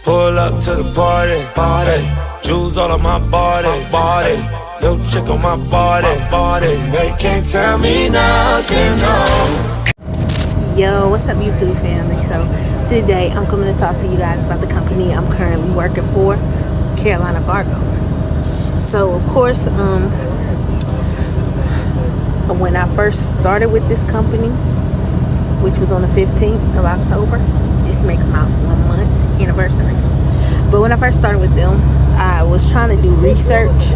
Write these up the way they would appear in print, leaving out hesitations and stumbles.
Pull up to the party, party. Jewels all on my body, body. Yo, chick on my body, body. They can't tell me nothing, no. Yo, what's up YouTube family? So today I'm coming to talk to you guys about the company I'm currently working for, Carolina Cargo. So of course, when I first started with this company, which was on the 15th of October, this makes my 1 month anniversary. But when I first started with them, I was trying to do research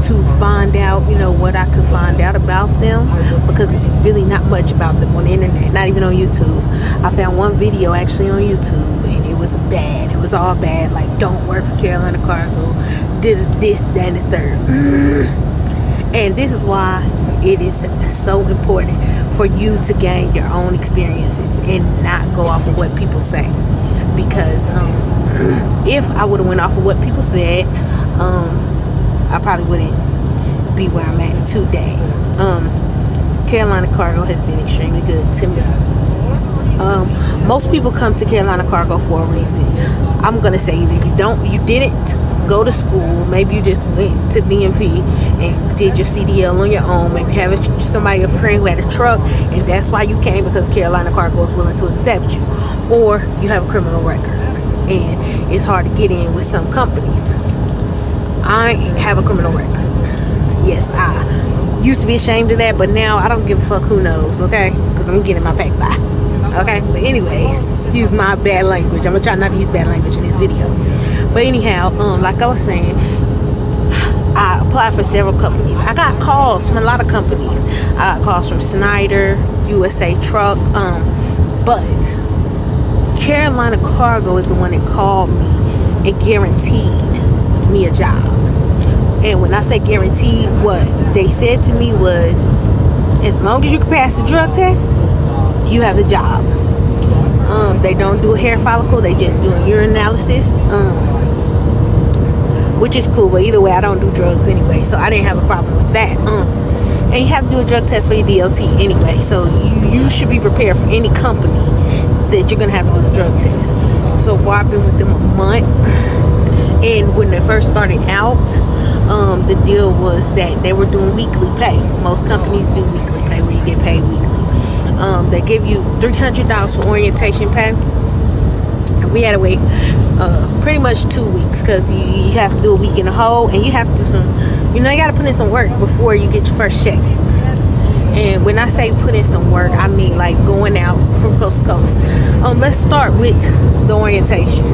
to find out, you know, what I could find out about them, because it's really not much about them on the internet, not even on YouTube. I found one video actually on YouTube, and it was bad. It was all bad, like, don't work for Carolina Cargo, did this, that, and the third. And this is why it is so important for you to gain your own experiences and not go off of what people say. Because if I would have went off of what people said, I probably wouldn't be where I'm at today. Carolina Cargo has been extremely good to me. Most people come to Carolina Cargo for a reason. I'm gonna say either you didn't go to school, maybe you just went to DMV and did your CDL on your own, maybe have a friend who had a truck and that's why you came because Carolina Cargo is willing to accept you, or you have a criminal record and it's hard to get in with some companies. I have a criminal record. Yes, I used to be ashamed of that, but now I don't give a fuck who knows, okay? Because I'm getting my pack by, okay? But anyways, excuse my bad language. I'm going to try not to use bad language in this video. But anyhow, like I was saying, I applied for several companies. I got calls from a lot of companies. I got calls from Schneider, USA Truck, but Carolina Cargo is the one that called me and guaranteed me a job. And when I say guaranteed, what they said to me was, as long as you can pass the drug test, you have the job. They don't do a hair follicle, they just do a urine analysis, which is cool, but either way, I don't do drugs anyway, so I didn't have a problem with that. And you have to do a drug test for your DLT anyway, so you should be prepared for any company that you're gonna have to do a drug test. So far, I've been with them a month. And when they first started out, the deal was that they were doing weekly pay. Most companies do weekly pay, where you get paid weekly. They give you $300 for orientation pay. We had to wait pretty much 2 weeks, because you have to do a week in a whole, and you have to do some, you got to put in some work before you get your first check. And when I say put in some work, I mean like going out from coast to coast. Let's start with the orientation.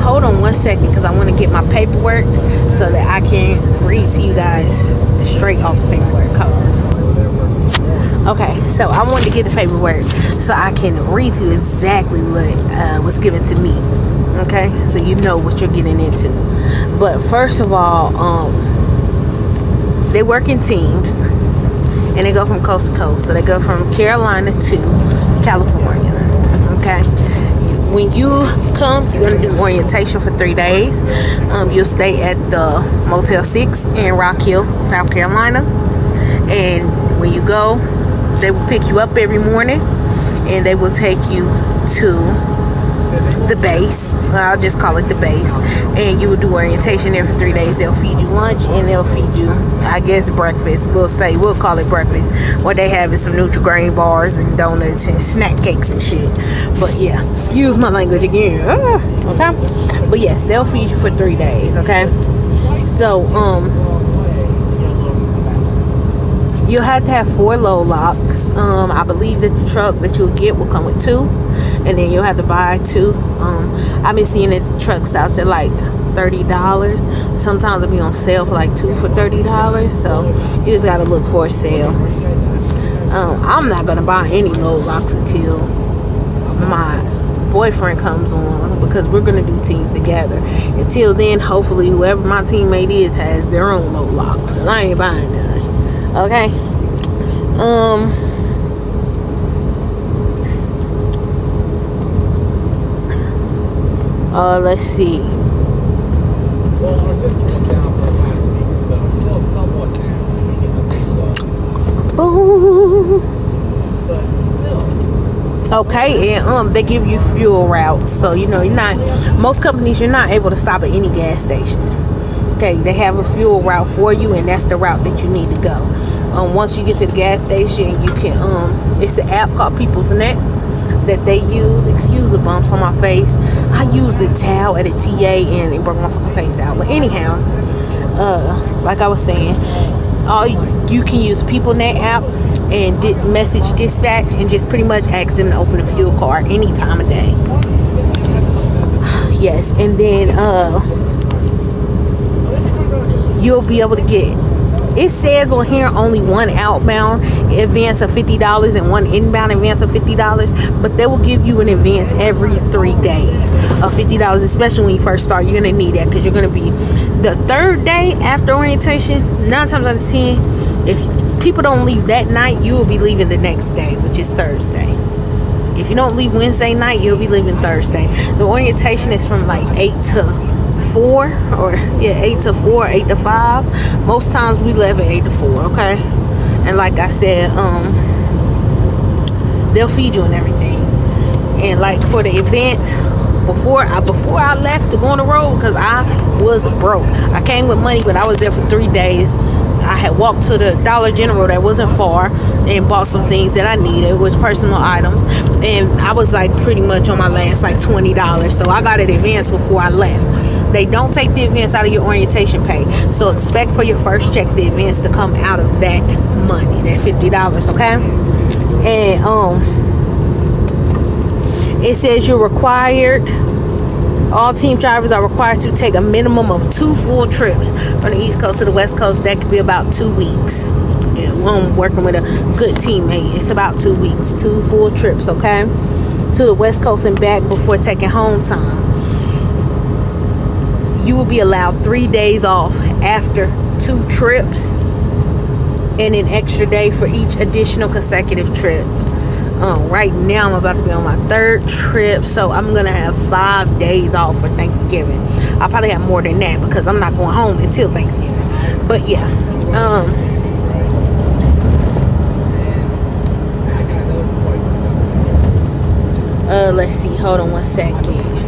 Hold on 1 second, because I want to get my paperwork so that I can read to you guys straight off the paperwork cover. Okay, so I wanted to get the paperwork so I can read to you exactly what was given to me. Okay, so you know what you're getting into. But first of all, they work in teams and they go from coast to coast. So they go from Carolina to California. Okay. When you come, you're going to do orientation for 3 days. You'll stay at the Motel 6 in Rock Hill, South Carolina. And when you go, they will pick you up every morning and they will take you to the base. I'll just call it the base. And you will do orientation there for 3 days. They'll feed you lunch and they'll feed you, I guess, breakfast. We'll call it breakfast. What they have is some Nutri-Grain bars and donuts and snack cakes and shit. But yeah, excuse my language again. Okay. But yes, they'll feed you for 3 days. Okay. So you'll have to have 4 load locks. I believe that the truck that you'll get will come with 2. And then you'll have to buy 2. I've been seeing that truck stops at like $30. Sometimes it'll be on sale for like 2 for $30. So you just gotta look for a sale. I'm not gonna buy any load locks until my boyfriend comes on, because we're gonna do teams together. Until then, hopefully whoever my teammate is has their own load locks, because I ain't buying none. Okay. Let's see. Boom. Okay, and they give you fuel routes, so you know most companies you're not able to stop at any gas station. Okay, they have a fuel route for you, and that's the route that you need to go. Once you get to the gas station, you can it's an app called People's Net that they use. Excuse the bumps on my face. I used a towel at a TA and it broke my fucking face out. But anyhow, like I was saying, you can use PeopleNet app and message dispatch and just pretty much ask them to open a fuel card any time of day. Yes, and then you'll be able to get, it says on here only one outbound advance of $50 and one inbound advance of $50, but they will give you an advance every 3 days of $50, especially when you first start. You're going to need that because you're going to be the third day after orientation. 9 times out of 10, if people don't leave that night, you will be leaving the next day, which is Thursday. If you don't leave Wednesday night, you'll be leaving Thursday. The orientation is from like 8 to 4, or 8 to 4, 8 to 5. Most times we leave at 8 to 4, okay? And like I said, they'll feed you and everything. And like for the event, before I left to go on the road, because I was broke. I came with money, but I was there for 3 days. I had walked to the Dollar General that wasn't far and bought some things that I needed, which personal items, and I was like pretty much on my last like $20, so I got an advance before I left. They don't take the advance out of your orientation pay, so expect for your first check the advance to come out of that money, that $50, okay? And it says you're required, all team drivers are required to take a minimum of 2 full trips from the East Coast to the West Coast. That could be about 2 weeks. And when I'm working with a good teammate, it's about 2 weeks, 2 full trips, okay? To the West Coast and back before taking home time. You will be allowed 3 days off after 2 trips and an extra day for each additional consecutive trip. Right now I'm about to be on my 3rd trip, so I'm gonna have 5 days off for Thanksgiving. I'll probably have more than that because I'm not going home until Thanksgiving. But yeah, let's see, hold on one second.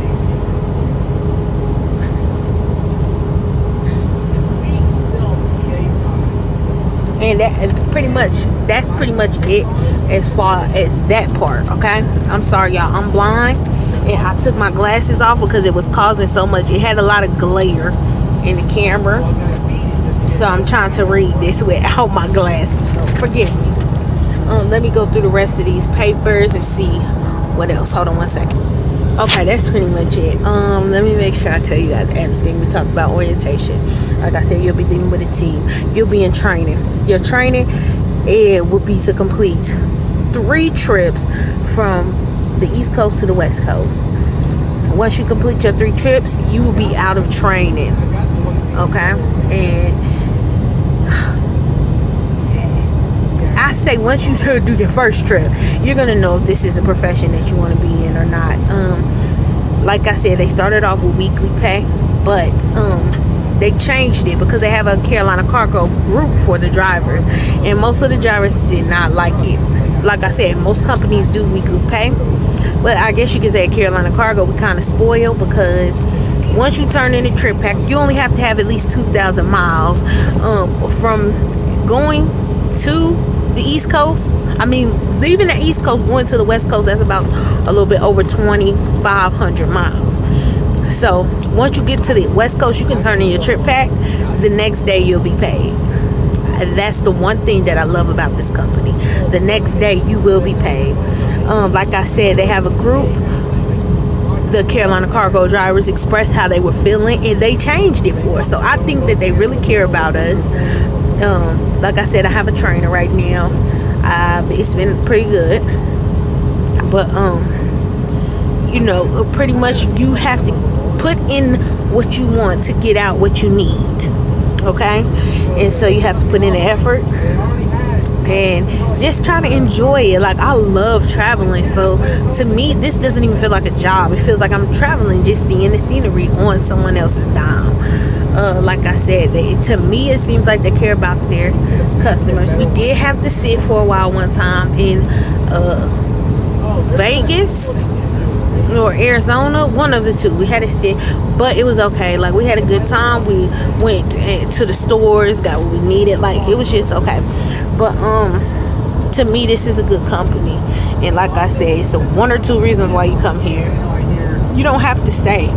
And that's pretty much it as far as that part, okay? I'm sorry, y'all, I'm blind, and I took my glasses off because it was causing so much. It had a lot of glare in the camera, so I'm trying to read this without my glasses, so forgive me. Let me go through the rest of these papers and see what else. Hold on one second. Okay, that's pretty much it. Let me make sure I tell you guys everything. We talked about orientation. Like I said, you'll be dealing with a team. You'll be in training. Your training, it will be to complete 3 trips from the East Coast to the West Coast. Once you complete your 3 trips, you will be out of training. Okay? And I say once you do your first trip, you're gonna know if this is a profession that you want to be in or not. Like I said, they started off with weekly pay, but they changed it because they have a Carolina Cargo group for the drivers, and most of the drivers did not like it. Like I said, most companies do weekly pay, but I guess you could say at Carolina Cargo we kind of spoiled because once you turn in a trip pack, you only have to have at least 2,000 miles from going to the East Coast. I mean, leaving the East Coast going to the West Coast, that's about a little bit over 2,500 miles. So once you get to the West Coast, you can turn in your trip pack. The next day you'll be paid. That's the one thing that I love about this company. The next day you will be paid. Like I said, they have a group. The Carolina Cargo drivers expressed how they were feeling, and they changed it for us. So I think that they really care about us. Like I said, I have a trainer right now. It's been pretty good, but you know, pretty much you have to put in what you want to get out what you need, okay? And so you have to put in the effort and just try to enjoy it. Like, I love traveling, so to me this doesn't even feel like a job. It feels like I'm traveling, just seeing the scenery on someone else's dime. Like I said, to me it seems like they care about their customers. We did have to sit for a while one time in Vegas or Arizona, one of the two. We had to sit, but it was okay. Like, we had a good time. We went to the stores, got what we needed. Like, it was just okay. But to me, this is a good company, and like I said, so one or two reasons why you come here. You don't have to stay,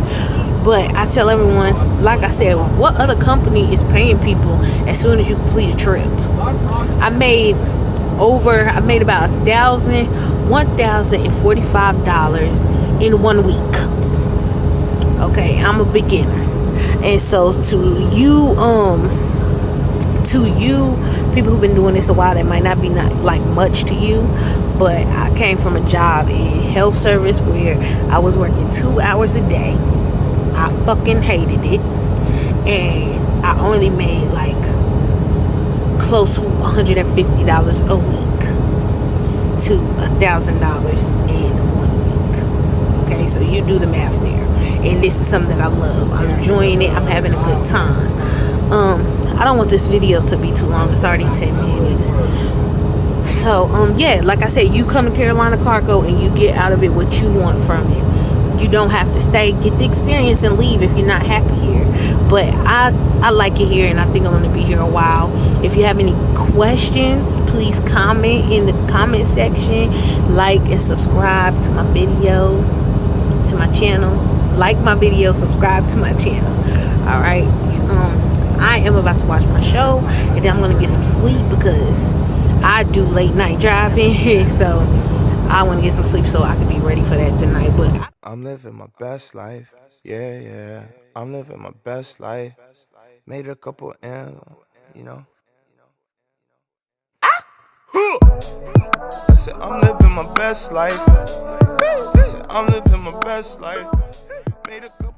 but I tell everyone, like I said, what other company is paying people as soon as you complete a trip? I made about $1,045 in 1 week. Okay, I'm a beginner, and so to you people who've been doing this a while, that might not be like much to you, but I came from a job in health service where I was working 2 hours a day. I fucking hated it, and I only made like close to $150 a week to $1,000 in 1 week. Okay, so you do the math there, and this is something that I love. I'm enjoying it. I'm having a good time. I don't want this video to be too long. It's already 10 minutes. So, yeah, like I said, you come to Carolina Cargo and you get out of it what you want from it. You don't have to stay, get the experience and leave if you're not happy here. But I like it here, and I think I'm going to be here a while. If you have any questions, please comment in the comment section. Like and subscribe to my video, to my channel. Like my video, subscribe to my channel. All right. I am about to watch my show, and then I'm going to get some sleep because I do late night driving. So I want to get some sleep so I can be ready for that tonight. But I'm living my best life. Yeah. I'm living my best life. Made a couple M's, you know. I said I'm living my best life. I said I'm living my best life. Made a couple